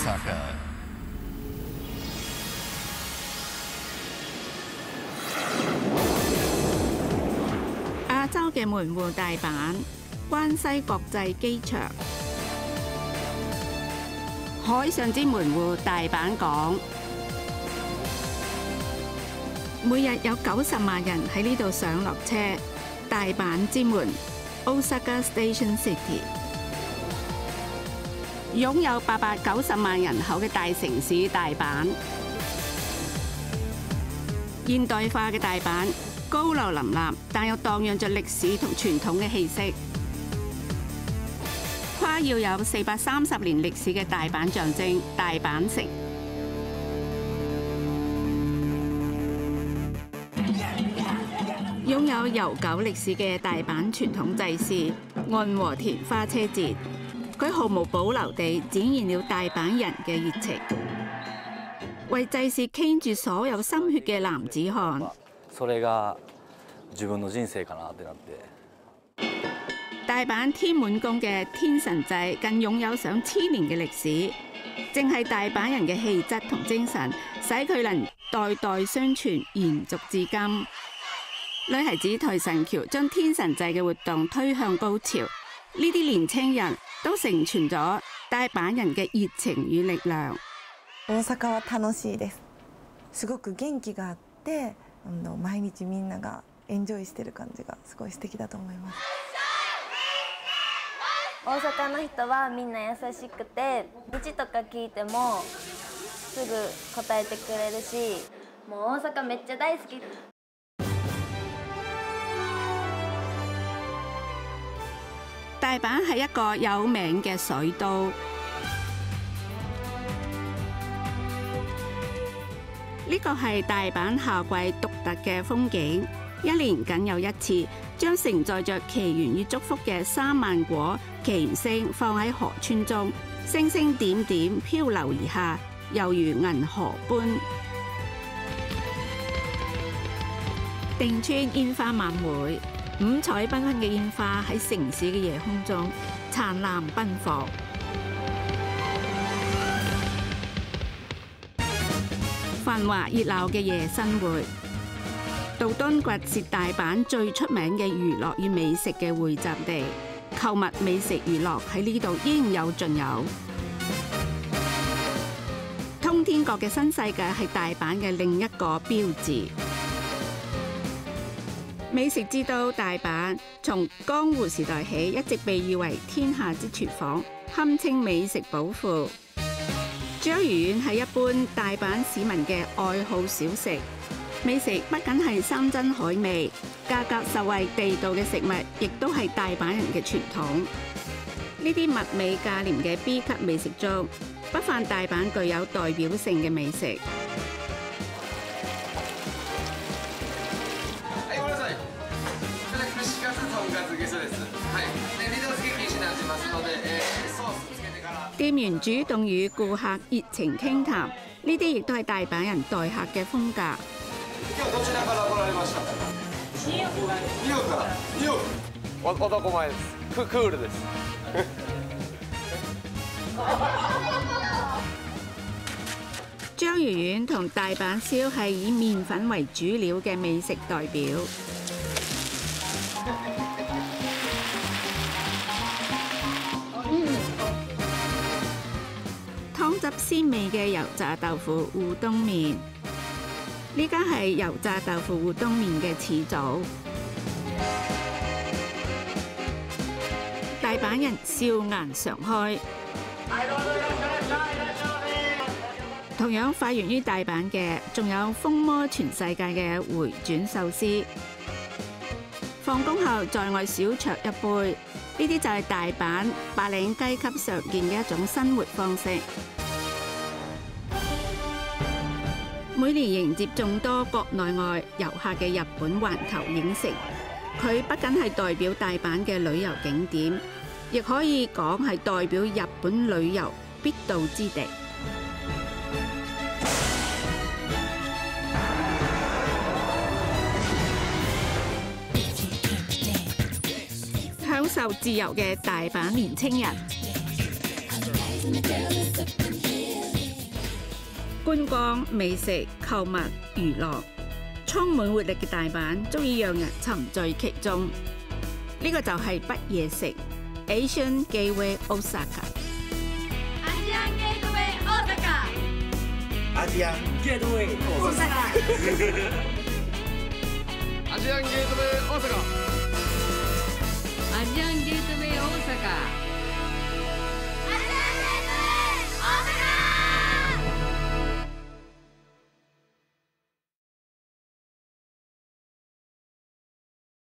Osaka。亞洲嘅門戶大阪關西國際機場，海上之門戶大阪港，每日有90萬人喺呢度上落車。大阪之門 Osaka Station City， 擁有890萬人口嘅大城市大阪，現代化嘅大阪高樓林立，但又蕩漾着歷史同傳統嘅氣息。誇耀有430年歷史嘅大阪象徵大阪城。擁有悠久歷史嘅大阪傳統祭事岸和田花車節，佢毫無保留地展現了大阪人嘅熱情，為祭事傾注所有心血嘅男子漢。それが自分の人生かなってなって。大阪天滿宮嘅天神祭更擁有上千年嘅歷史，正係大阪人嘅氣質同精神，使佢能代代相傳，延續至今。女孩子抬神橋將天神祭嘅活動推向高潮，呢啲年青人都承傳咗大阪人嘅熱情與力量。大阪は楽しいです。すごく元気があって、毎日みんながエンジョイしてる感じがすごい素敵だと思います。大阪の人はみんな優しくて、道とか聞いてもすぐ答えてくれるし、もう大阪めっちゃ大好き。大阪係一個有名嘅水都，呢個係大阪夏季獨特嘅風景，一年僅有一次，將承載着祈願與祝福嘅3萬顆祈願星放喺河川中，星星點點漂流而下，猶如銀河般。定川煙花晚會，五彩繽紛嘅煙花喺城市嘅夜空中燦爛奔放。繁華熱鬧嘅夜生活，道頓堀是大阪最出名嘅娛樂與美食嘅匯集地，購物、美食、娛樂喺呢度應有盡有。通天閣嘅新世界係大阪嘅另一個標誌。美食之都大阪，從江戶時代起一直被譽為天下之廚房，堪稱美食寶庫。章魚丸係一般大阪市民嘅愛好小食，美食不僅係山珍海味，價格實惠地道嘅食物，亦都係大阪人嘅傳統。呢啲物美價廉嘅 B 級美食中，不乏大阪具有代表性嘅美食。店員主動與顧客熱情傾談，呢啲亦都係大阪人待客嘅風格。男前です。クールです。章魚丸同大阪燒係以麵粉為主料嘅美食代表。湯汁鮮味嘅油炸豆腐烏冬麵，呢家係油炸豆腐烏冬麵嘅始祖。大阪人笑顏常開。同樣發源於大阪嘅，仲有風靡全世界嘅回轉壽司。放工後在外小酌一杯，呢啲就係大阪白領階級常見嘅一種生活方式。每年迎接眾多國內外遊客嘅日本環球影城，佢不僅係代表大阪嘅旅遊景點，亦可以講係代表日本旅遊必到之地。享受自由嘅大阪年青人。觀光、美食、購物、娛樂，充滿活力嘅大阪，足以讓人沉醉其中。呢個就係不夜城 Asian Gateway Osaka。アジアンゲートウェイ大阪。アジアンゲートウェイ大阪。アジアンゲー